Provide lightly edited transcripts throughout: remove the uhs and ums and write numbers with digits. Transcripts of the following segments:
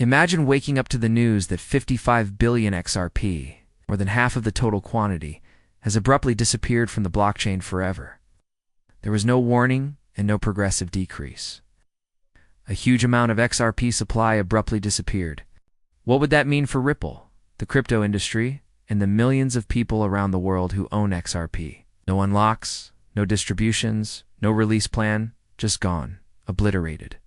Imagine waking up to the news that 55 billion XRP, more than half of the total quantity, has abruptly disappeared from the blockchain forever. There was no warning and no progressive decrease. A huge amount of XRP supply abruptly disappeared. What would that mean for Ripple, the crypto industry, and the millions of people around the world who own XRP? No unlocks, no distributions, no release plan, just gone, obliterated.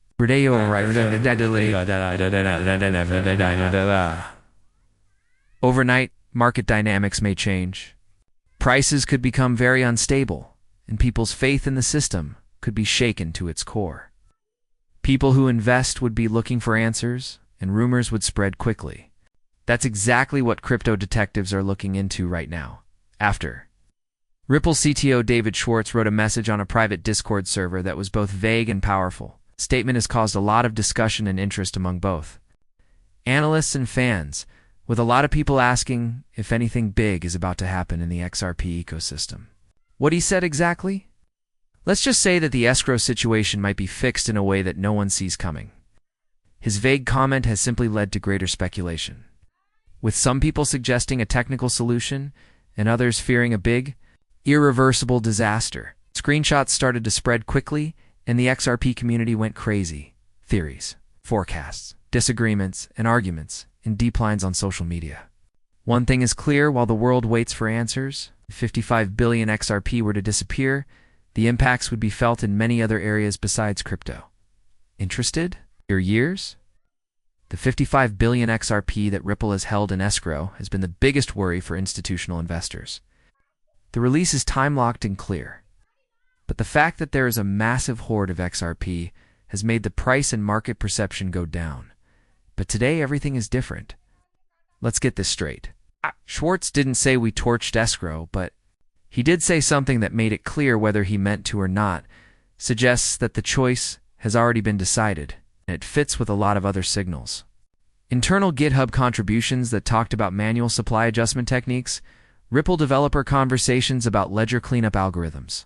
Overnight, market dynamics may change. Prices could become very unstable, and people's faith in the system could be shaken to its core. People who invest would be looking for answers, and rumors would spread quickly. That's exactly what crypto detectives are looking into right now. After Ripple CTO David Schwartz wrote a message on a private Discord server that was both vague and powerful. The statement has caused a lot of discussion and interest among both analysts and fans, with a lot of people asking if anything big is about to happen in the XRP ecosystem. What he said exactly? Let's just say that the escrow situation might be fixed in a way that no one sees coming. His vague comment has simply led to greater speculation, with some people suggesting a technical solution and others fearing a big, irreversible disaster. Screenshots started to spread quickly, and the XRP community went crazy. Theories, forecasts, disagreements, and arguments in deep lines on social media. One thing is clear: while the world waits for answers, if 55 billion XRP were to disappear, the impacts would be felt in many other areas besides crypto. Interested? Your years? The 55 billion XRP that Ripple has held in escrow has been the biggest worry for institutional investors. The release is time-locked and clear. But the fact that there is a massive hoard of XRP has made the price and market perception go down. But today everything is different. Let's get this straight. Schwartz didn't say we torched escrow, but he did say something that made it clear whether he meant to or not, suggests that the choice has already been decided, and it fits with a lot of other signals. Internal GitHub contributions that talked about manual supply adjustment techniques, Ripple developer conversations about ledger cleanup algorithms.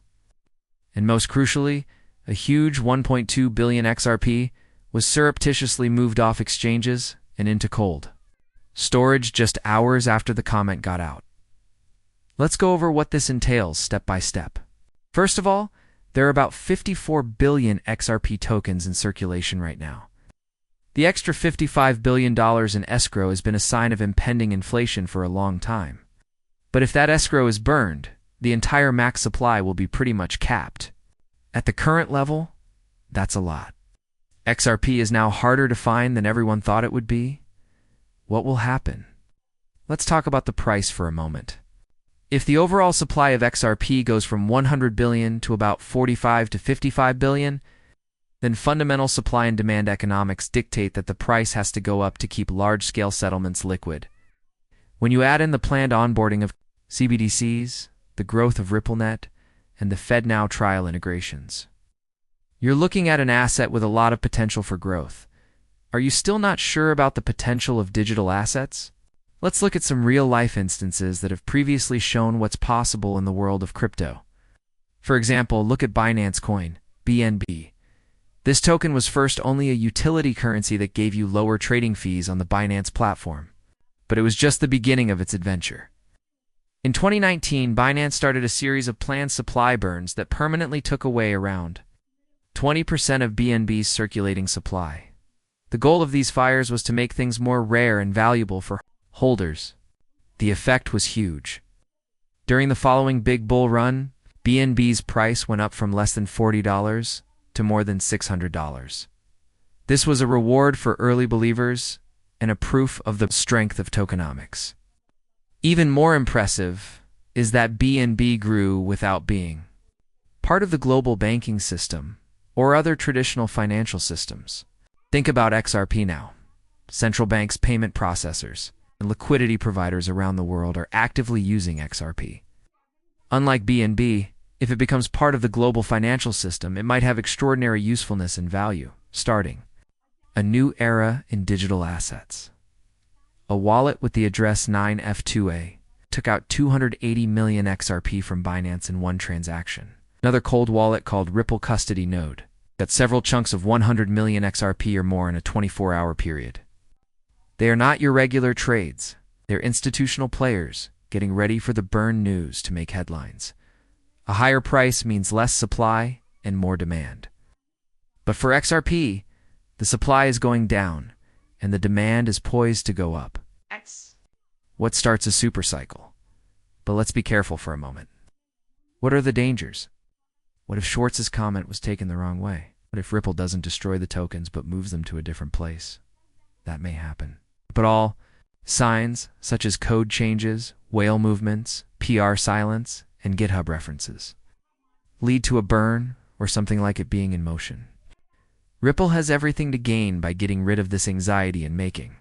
And most crucially, a huge 1.2 billion XRP was surreptitiously moved off exchanges and into cold storage just hours after the comment got out. Let's go over what this entails step by step. First of all, there are about 54 billion XRP tokens in circulation right now. The extra $55 billion in escrow has been a sign of impending inflation for a long time. But if that escrow is burned, the entire max supply will be pretty much capped. At the current level, that's a lot. XRP is now harder to find than everyone thought it would be. What will happen? Let's talk about the price for a moment. If the overall supply of XRP goes from 100 billion to about 45 to 55 billion, then fundamental supply and demand economics dictate that the price has to go up to keep large-scale settlements liquid. When you add in the planned onboarding of CBDCs, the growth of RippleNet, and the FedNow trial integrations, you're looking at an asset with a lot of potential for growth. Are you still not sure about the potential of digital assets? Let's look at some real-life instances that have previously shown what's possible in the world of crypto. For example, look at Binance Coin, BNB. This token was first only a utility currency that gave you lower trading fees on the Binance platform, but it was just the beginning of its adventure. In 2019, Binance started a series of planned supply burns that permanently took away around 20% of BNB's circulating supply. The goal of these fires was to make things more rare and valuable for holders. The effect was huge. During the following big bull run, BNB's price went up from less than $40 to more than $600. This was a reward for early believers and a proof of the strength of tokenomics. Even more impressive is that BNB grew without being part of the global banking system or other traditional financial systems. Think about XRP now. Central banks, payment processors, and liquidity providers around the world are actively using XRP. Unlike BNB, if it becomes part of the global financial system, it might have extraordinary usefulness and value, starting a new era in digital assets. A wallet with the address 9F2A took out 280 million XRP from Binance in one transaction. Another cold wallet called Ripple Custody Node got several chunks of 100 million XRP or more in a 24-hour period. They are not your regular trades. They're institutional players getting ready for the burn news to make headlines. A higher price means less supply and more demand. But for XRP, the supply is going down, and the demand is poised to go up. What starts a supercycle? But let's be careful for a moment. What are the dangers? What if Schwartz's comment was taken the wrong way? What if Ripple doesn't destroy the tokens but moves them to a different place? That may happen. But all signs, such as code changes, whale movements, PR silence, and GitHub references, lead to a burn or something like it being in motion. Ripple has everything to gain by getting rid of this anxiety and making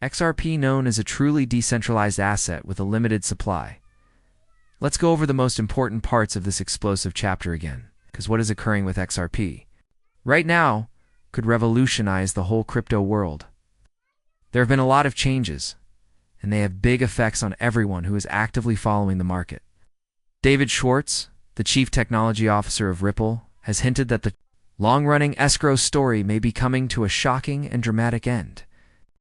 XRP known as a truly decentralized asset with a limited supply. Let's go over the most important parts of this explosive chapter again, because what is occurring with XRP right now could revolutionize the whole crypto world. There have been a lot of changes, and they have big effects on everyone who is actively following the market. David Schwartz, the Chief Technology Officer of Ripple, has hinted that the long-running escrow story may be coming to a shocking and dramatic end.